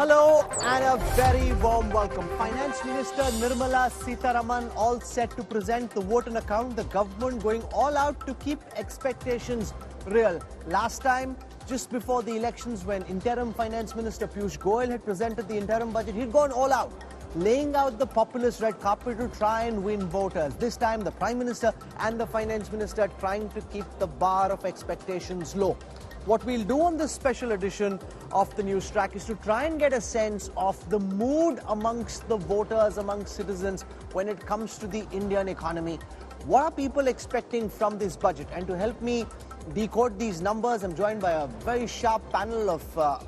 Hello and a very warm welcome. Finance Minister Nirmala Sitharaman all set to present the vote on account. The government going all out to keep expectations real. Last time, just before the elections, when interim Finance Minister Piyush Goyal had presented the interim budget, he'd gone all out, laying out the populist red carpet to try and win voters. This time, the Prime Minister and the Finance Minister trying to keep the bar of expectations low. What we'll do on this special edition of the news track is to try and get a sense of the mood amongst the voters, amongst citizens when it comes to the Indian economy. What are people expecting from this budget? And to help me decode these numbers, I'm joined by a very sharp panel of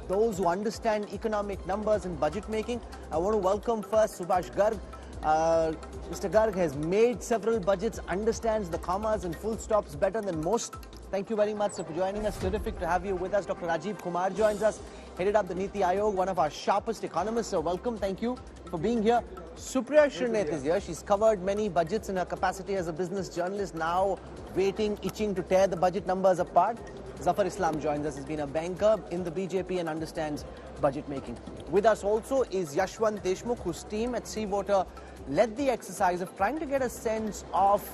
those who understand economic numbers and budget making. I want to welcome first Subhash Garg. Mr. Garg has made several budgets, understands the commas and full stops better than most. Thank you very much, sir, for joining us. Terrific to have you with us. Dr. Rajiv Kumar joins us, headed up the Niti Aayog, one of our sharpest economists. So welcome. Thank you for being here. Supriya Shirnath is here. She's covered many budgets in her capacity as a business journalist, now waiting, itching to tear the budget numbers apart. Zafar Islam joins us. He's been a banker in the BJP and understands budget making. With us also is Yashwant Deshmukh, whose team at Seawater led the exercise of trying to get a sense of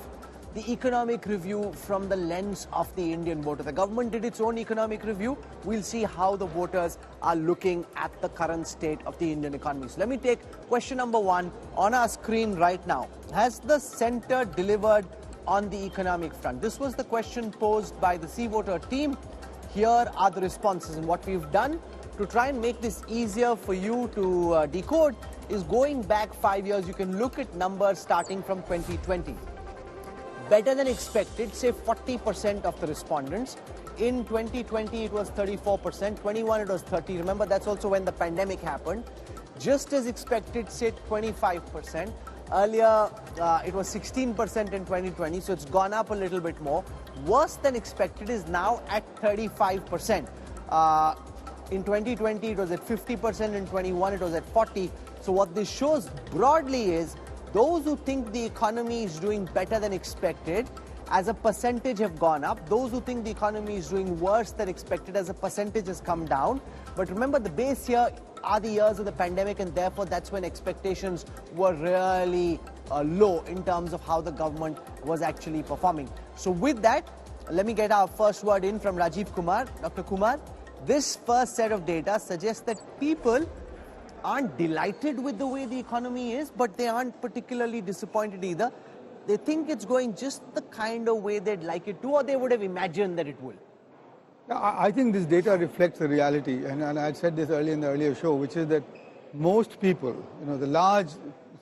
the economic review from the lens of the Indian voter. The government did its own economic review. We'll see how the voters are looking at the current state of the Indian economy. So let me take question number one on our screen right now. Has the centre delivered on the economic front? This was the question posed by the Seawater team. Here are the responses, and what we've done to try and make this easier for you to decode is going back 5 years. You can look at numbers starting from 2020. Better than expected, say 40% of the respondents. In 2020, it was 34%. 21, it was 30%. Remember, that's also when the pandemic happened. Just as expected, say 25%. Earlier, it was 16% in 2020, so it's gone up a little bit more. Worse than expected is now at 35%. In 2020, it was at 50%. In 21, it was at 40%. So what this shows broadly is those who think the economy is doing better than expected as a percentage have gone up. Those who think the economy is doing worse than expected as a percentage has come down. But remember, the base here are the years of the pandemic, and therefore that's when expectations were really low in terms of how the government was actually performing. So with that, let me get our first word in from Rajiv Kumar. Dr. Kumar, this first set of data suggests that people aren't delighted with the way the economy is, but they aren't particularly disappointed either. They think it's going just the kind of way they'd like it to, or they would have imagined that it would. I think this data reflects the reality, and I said this earlier in the earlier show, which is that most people, the large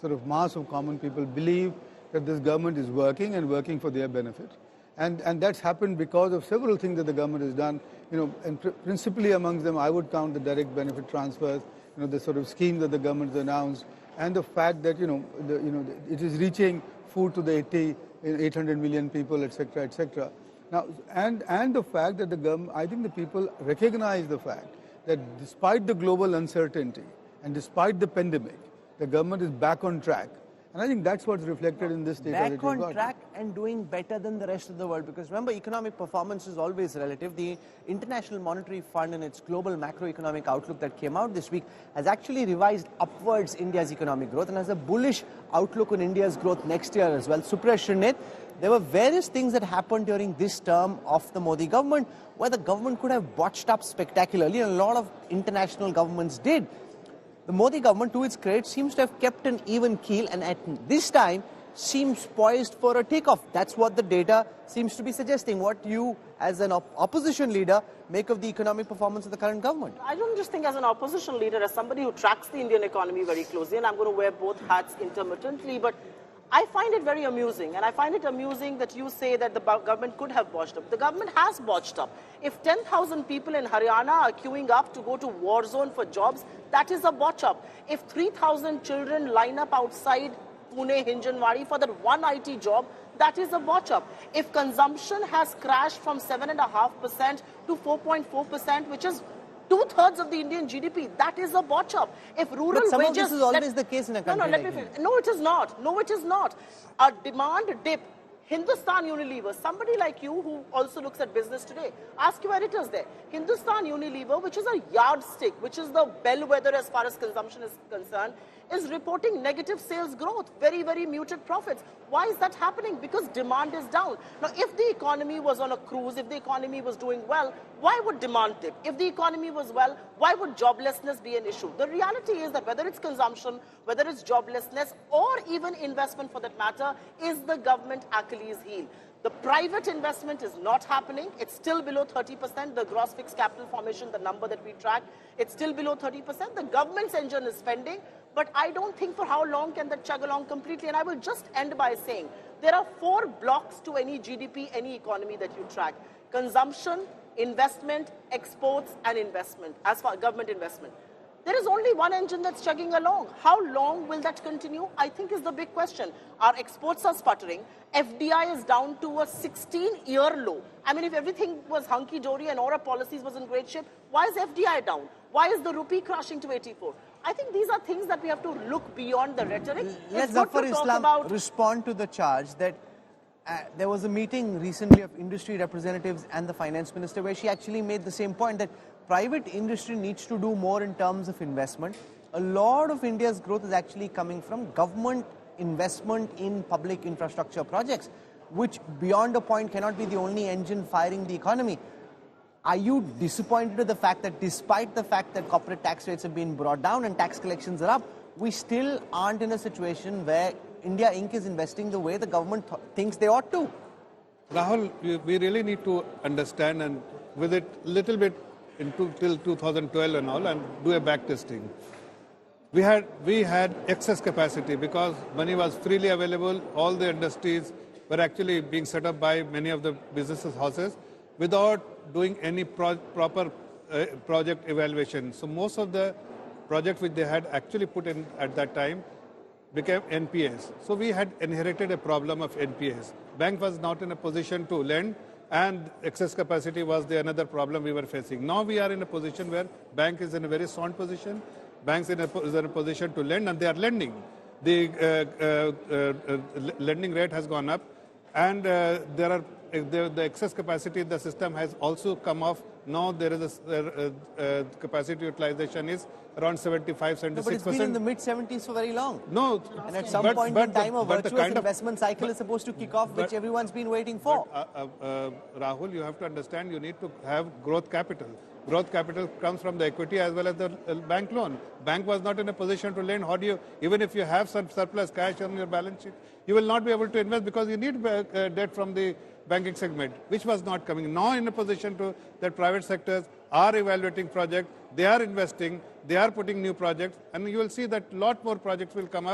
sort of mass of common people believe that this government is working and working for their benefit. And that's happened because of several things that the government has done, and principally amongst them I would count the direct benefit transfers, the sort of scheme that the government has announced, and the fact that, it is reaching food to the 800 million people, etc., etc. Now, and the fact that the government, I think the people recognize the fact that despite the global uncertainty and despite the pandemic, the government is back on track. And I think that's what's reflected in this data. Back on track and doing better than the rest of the world. Because remember, economic performance is always relative. The International Monetary Fund in its global macroeconomic outlook that came out this week has actually revised upwards India's economic growth and has a bullish outlook on India's growth next year as well. Supriya Shirnath, there were various things that happened during this term of the Modi government where the government could have botched up spectacularly, and a lot of international governments did. The Modi government, to its credit, seems to have kept an even keel, and at this time seems poised for a takeoff. That's what the data seems to be suggesting. What you, as an opposition leader, make of the economic performance of the current government? I don't just think as an opposition leader, as somebody who tracks the Indian economy very closely, and I'm going to wear both hats intermittently, but I find it very amusing, and I find it amusing that you say that the government could have botched up. The government has botched up. If 10,000 people in Haryana are queuing up to go to war zone for jobs, that is a botch up. If 3,000 children line up outside Pune, Hinjanwadi for that one IT job, that is a botch up. If consumption has crashed from 7.5% to 4.4%, which is 2/3 of the Indian GDP, that is a botch up. If rural but some wages... of this is always the case in a country No, let me finish. No, it is not. No, it is not. A demand dip Hindustan Unilever, somebody like you who also looks at business today, ask your editors there. Hindustan Unilever, which is a yardstick, which is the bellwether as far as consumption is concerned, is reporting negative sales growth, very, very muted profits. Why is that happening? Because demand is down. Now, if the economy was on a cruise, if the economy was doing well, why would demand dip? If the economy was well, why would joblessness be an issue? The reality is that whether it's consumption, whether it's joblessness, or even investment for that matter, is the government Achilles heel. The private investment is not happening. It's still below 30%. The gross fixed capital formation, the number that we track, it's still below 30%. The government's engine is spending, but I don't think for how long can that chug along completely. And I will just end by saying there are 4 blocks to any GDP, any economy that you track: consumption, investment, exports, and investment, as far as government investment. There is only one engine that's chugging along. How long will that continue? I think is the big question. Our exports are sputtering. FDI is down to a 16-year low. I mean, if everything was hunky-dory and all our policies was in great shape, why is FDI down? Why is the rupee crashing to 84? I think these are things that we have to look beyond the rhetoric. Let Zafar Islam respond to the charge that there was a meeting recently of industry representatives and the finance minister where she actually made the same point that private industry needs to do more in terms of investment. A lot of India's growth is actually coming from government investment in public infrastructure projects, which beyond a point cannot be the only engine firing the economy. Are you disappointed with the fact that despite the fact that corporate tax rates have been brought down and tax collections are up, we still aren't in a situation where India Inc. is investing the way the government thinks they ought to? Rahul, we really need to understand and visit a little bit till 2012 and all and do a back testing. We had excess capacity because money was freely available. All the industries were actually being set up by many of the businesses' houses without doing any proper project evaluation. So most of the projects which they had actually put in at that time became NPAs. So we had inherited a problem of NPAs. Bank was not in a position to lend, and excess capacity was the another problem we were facing. Now we are in a position where bank is in a very sound position. Banks is in a position to lend, and they are lending. The lending rate has gone up, and the excess capacity in the system has also come off. Now there is a capacity utilization is around 75-76%. No, but it's been in the mid-70s for very long. No. And at some point in time, a virtuous investment cycle is supposed to kick off, which everyone's been waiting for. Rahul, you have to understand, you need to have growth capital. Growth capital comes from the equity as well as the bank loan. Bank was not in a position to lend. How do you, even if you have some surplus cash on your balance sheet, you will not be able to invest because you need debt from the banking segment, which was not coming. Now in a position to that private sectors are evaluating projects, they are investing, they are putting new projects, and you will see that a lot more projects will come up.